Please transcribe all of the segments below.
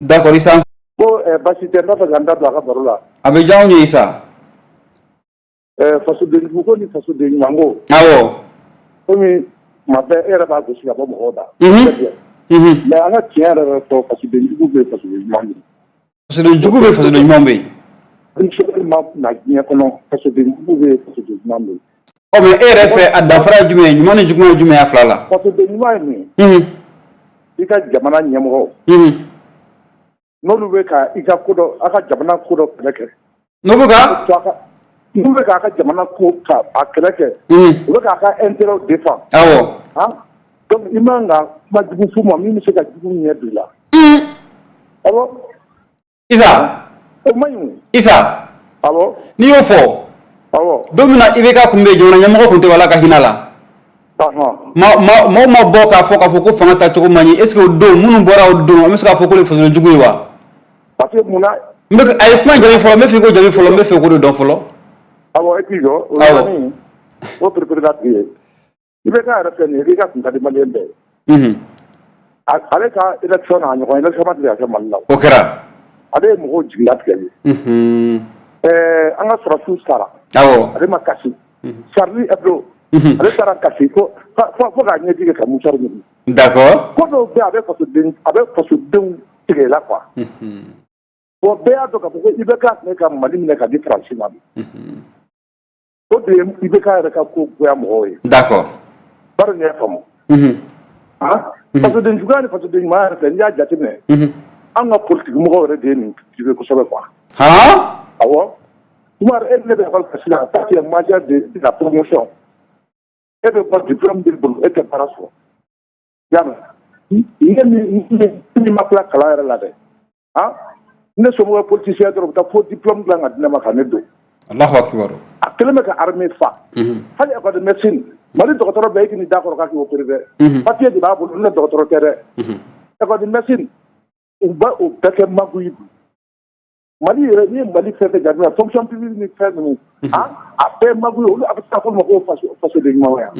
D'accord, Issa. Ko basi tɛ n'a fɛ ka n da don a ka baro la. A bɛ diya anw ye Issa. Fasoden ko ni fasoden ɲuman ko. Awɔ. Komi tuma bɛɛ e yɛrɛ b'a gosi ka bɔ mɔgɔw da. Mais an ka tiɲɛ yɛrɛ fɔ fasoden jugu bɛ fasoden ɲuman bɛ yen. Fasoden jugu bɛ fasoden ɲuman bɛ yen. Denmisɛnnin ma na diɲɛ kɔnɔ fasoden jugu bɛ fasoden ɲuman bɛ yen. Ɔ mais e yɛrɛ fɛ a danfara ye jumɛn ye ɲuman ni juguman ye jumɛn ye a fila la. Fasoden ɲuman ye mun ye. I ka jamana ɲɛmɔgɔ. N'olu bɛ ka i ka ko dɔ a ka jamana ko dɔ kɛlɛ kɛ. N'olu bɛ k'a ka jamana ko ka a kɛlɛ kɛ. U bɛ k'a ka intérêt défend. Awɔ. Donc i man ka kuma jugu f'u ma min bɛ se ka jugu ɲɛ don i la. Awɔ. Issa. O man ɲi. Issa. Awɔ. N'i y'o fɔ. Awɔ. Don min na IBK kun bɛ yen jamana ɲɛmɔgɔ kun tɛ Ala ka hinɛ la. Maaw ma bɔ k'a fɔ ko fanga ta cogo man ɲi est-ce que o don minnu bɔra o don an bɛ se k'a fɔ k'olu ye fasoden jugu ye wa. Parce que munna. A ye kuma jaabi fɔlɔ n bɛ fɛ k'o jaabi fɔlɔ n bɛ fɛ k'o de dɔn fɔlɔ. Awɔ e t'i jɔ. O ye o perepere tigi ye. IBK yɛrɛ filɛ nin ye IBK kun ka di maliyɛn bɛɛ ye. Ale ka élection n'a ɲɔgɔn élection ma deli ka kɛ Mali la. O kɛra. Ale ye mɔgɔw jigilatigɛ ye. An ka sɔrɔsiw sara. Awɔ. Ale ma kasi. Charlie Hebdo. Ale taara kasi fo k'a ɲɛji kɛ ka musari ɲini. D'accord. Ko dɔw bɛ a bɛ fasodenw tigɛ la quoi. Bon bɛɛ y'a dɔn k'a fɔ ko IBK tun bɛ ka Mali minɛ ka di Faransi ma. O de ye IBK yɛrɛ ka ko goya mɔgɔw ye. D'accord. Bari nin y'a faamu. Fasoden juguya ni fasoden ɲuman yɛrɛ fɛ n'i y'a jateminɛ. An ka politique mɔgɔw yɛrɛ de ye nin critiquer kosɛbɛ quoi. Awɔ. Umar e ne bɛ école kasi la ça c'est en matière de la promotion. E bɛ bɔ diplôme b'i bolo e tɛ baara sɔrɔ. I y'a mɛn. Ni ma tila kalan yɛrɛ la dɛ. Ne somɔgɔ ye politicien dɔrɔn u bɛ taa fo diplôme dilan ka di ne ma ka ne don. Alahu akibaru. A kɛlen bɛ ka armée fa. Hali école de médecine. Mali dɔgɔtɔrɔ bɛɛ i k'i ni da kɔrɔ k'a k'i opérer dɛ. Papier de b'a bolo ne dɔgɔtɔrɔ tɛ dɛ. École de médecine u bɛ o bɛɛ kɛ magu ye. Mali yɛrɛ n'i ye Mali fɛn fɛn jateminɛ fonction publique ni fɛn ninnu a bɛɛ ye magu ye olu a bɛ taa fɔ ma ko fasoden ɲumanw yan.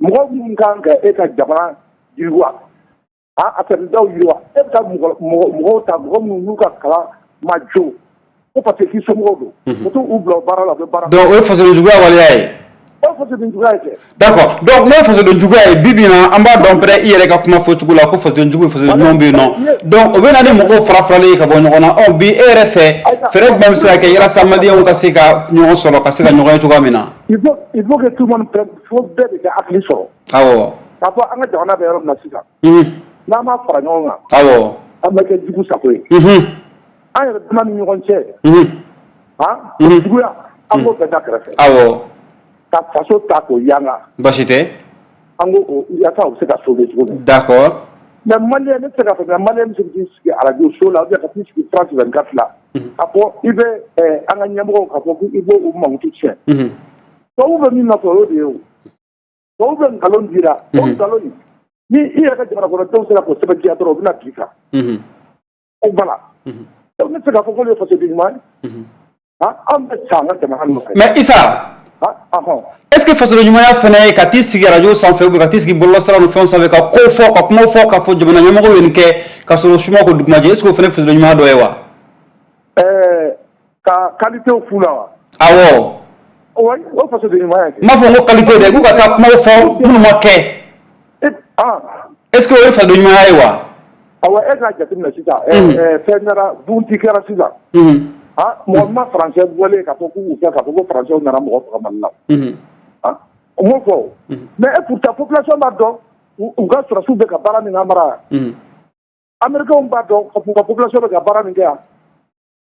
Mɔgɔ minnu kan ka e ka jamana yiriwa a sɛbɛndaw yiriwa e bɛ taa mɔgɔw ta mɔgɔ minnu n'u ka kalan ma jo ko parce que k'i somɔgɔw don. U t'u bila baara la u bɛ baara. Donc o ye fasoden juguya waleya ye. O ye fasoden juguya ye kɛ. D'accord donc n'o ye fasoden juguya ye bi bi in na an b'a dɔn pɛrɛ i yɛrɛ ka kuma fɔcogo la ko fasoden jugu fasoden ɲuman bɛ yen nɔ donc o bɛ na ni mɔgɔw fara-faralen ye ka bɔ ɲɔgɔn na bi e yɛrɛ fɛ fɛɛrɛ jumɛn bɛ se ka kɛ yalasa maliyɛnw ka se ka ɲɔgɔn sɔrɔ ka se ka ɲɔgɔn ye cogoya min na. Il faut que tout le monde prenne fo bɛɛ de ka hakili sɔrɔ. Awɔ. K'a fɔ an ka jamana bɛ yɔrɔ min na sisan. N'an m'a fara ɲɔgɔn kan. Awɔ. An bɛ kɛ jugu sago ye. An yɛrɛ dama ni ɲɔgɔn cɛ. Juguya an b'o bɛɛ da kɛrɛfɛ. Awɔ. Ka faso ta k'o yanga. Baasi tɛ. An ko yaasa u bɛ se ka sauver cogo min. D'accord. Mais maliyɛn ne tɛ se k'a fɔ mais maliyɛn bɛ se k'i sigi radio so la ou bien ka t'i sigi France 24 la. K'a fɔ i bɛ an ka ɲɛmɔgɔw k'a fɔ k'i b'o mankutu tiɲɛ. Tubabuw bɛ min nɔfɛ o de ye o. Tubabuw bɛ nkalon dira. O nkalon in ni i yɛrɛ ka jamana kɔnɔdenw sera k'o sɛbɛntiya dɔrɔn u bɛna bin i kan. O bala. Donc ne tɛ se k'a fɔ k'olu ye fasoden ɲuman ye. An bɛ sa an ka jamana nɔfɛ. Mais Issa. Est-ce que fasoden ɲumanya fana ye ka t'i sigi radio sanfɛ ou ka t'i sigi bɔlɔlɔsira ni fɛnw sanfɛ ka ko fɔ ka kuma fɔ ka fɔ jamana ɲɛmɔgɔw ye nin kɛ ka sɔrɔ suma ko dugumajɛ est-ce que o fana ye fasoden ɲumanya dɔ ye wa? Ka qualité f'u la wa? Awɔ. O ye fasoden ɲumanya ye. N m'a fɔ n ko qualité dɛ k'u ka taa kumaw fɔ minnu ma kɛ. Est-ce que o ye fasoden ɲumanya ye wa? Awɔ e k'a jateminɛ sisan fɛn kɛra bunti kɛra sisan. Mɔgɔ ma français wale k'a fɔ k'u fɛ k'a fɔ ko français nana mɔgɔ faga Mali la. O m'o fɔ mais pourtant population b'a dɔn u ka sɔrɔsiw bɛ ka baara min lamara yan. Américains b'a dɔn k'u ka population bɛ ka baara min kɛ yan.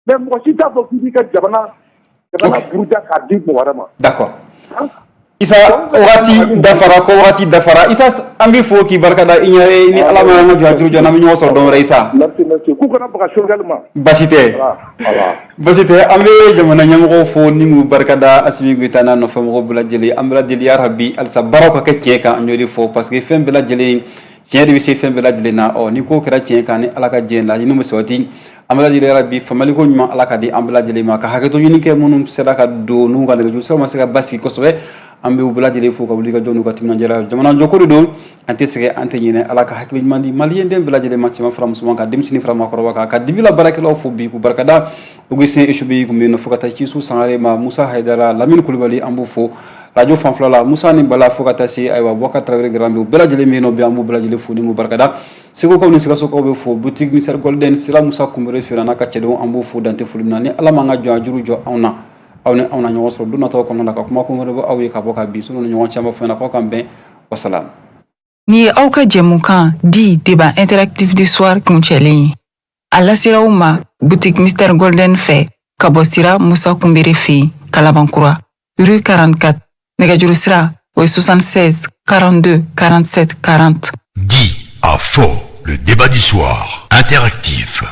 Mais mɔgɔ si t'a fɔ k'i b'i ka jamana buruja k'a di mɔgɔ wɛrɛ ma. D'accord. Issa wagati dafara ko wagati dafara Issa an b'i fo k'i barikada i ɲɛ ni Ala ma an ka jɔ juru jɔ n'an bɛ ɲɔgɔn sɔrɔ dɔn wɛrɛ Issa. Merci k'u kana baga Choguel ma. Baasi tɛ. Baasi tɛ an bɛ jamana ɲɛmɔgɔw fo ni k'u barikada Asimi Goyita n'a nɔfɛmɔgɔw bɛɛ lajɛlen an bɛ deli yarabi halisa baaraw ka kɛ tiɲɛ kan an y'o de fɔ parce que fɛn bɛɛ lajɛlen tiɲɛ de bɛ se fɛn bɛɛ lajɛlen na ni ko kɛra tiɲɛ kan ni Ala ka diɲɛ laɲiniw bɛ sabati an bɛ lajɛlen yarabi faamuyaliko ɲuman Ala ka di an bɛɛ lajɛlen ma ka hakɛto ɲini kɛ minnu sera ka don n'u ka nɛgɛjuru siraw ma se ka basigi kosɛbɛ an bɛ u bɛɛ lajɛlen fo ka wuli ka jɔ n'u ka timinandiya jamana jɔko de don an tɛ sɛgɛn an tɛ ɲinɛ ala ka hakili ɲuman di maliyɛnden bɛɛ lajɛlen ma cɛman fara musoman kan denmisɛnnin fara maakɔrɔba kan ka dibila baarakɛlaw fo bi k'u barikada Augustin Echubi kun bɛ yen nɔ fo ka taa Cisu Sangare ma Musa Hayidara Lamini Kulibali an b'u fo radio fanfɛla la Musa ni Bala fo ka taa se ayiwa Boubacar Traoré Garambe u bɛɛ lajɛlen bɛ yen nɔ bi an b'u bɛɛ lajɛlen fo ni k'u barikada Segukaw ni Sikasokaw bɛ fo boutique Mr Golden Sira Musa Kumbere Fera n'a ka cɛdenw an b'u fo dante foli min na ni ala m'an ka jɔn a juru jɔ anw na aw ni anw na ɲɔgɔn sɔrɔ don nataw kɔnɔna la ka kuma kun wɛrɛ bɔ aw ye ka bɔ ka bin sunu ni ɲɔgɔn cɛ an b'a fɔ ɲɛna k'aw kan bɛn wasalam. Ni aw ka jɛmukan di débat interactif du soir kuncɛlen ye a laseraw ma boutique Mr Golden fɛ ka bɔ Sira Musa Kumbere fɛ yen Kalabankura rue 44 nɛgɛjuru sira o ye 76 42 47 40. Dit à faux, le débat du soir interactif.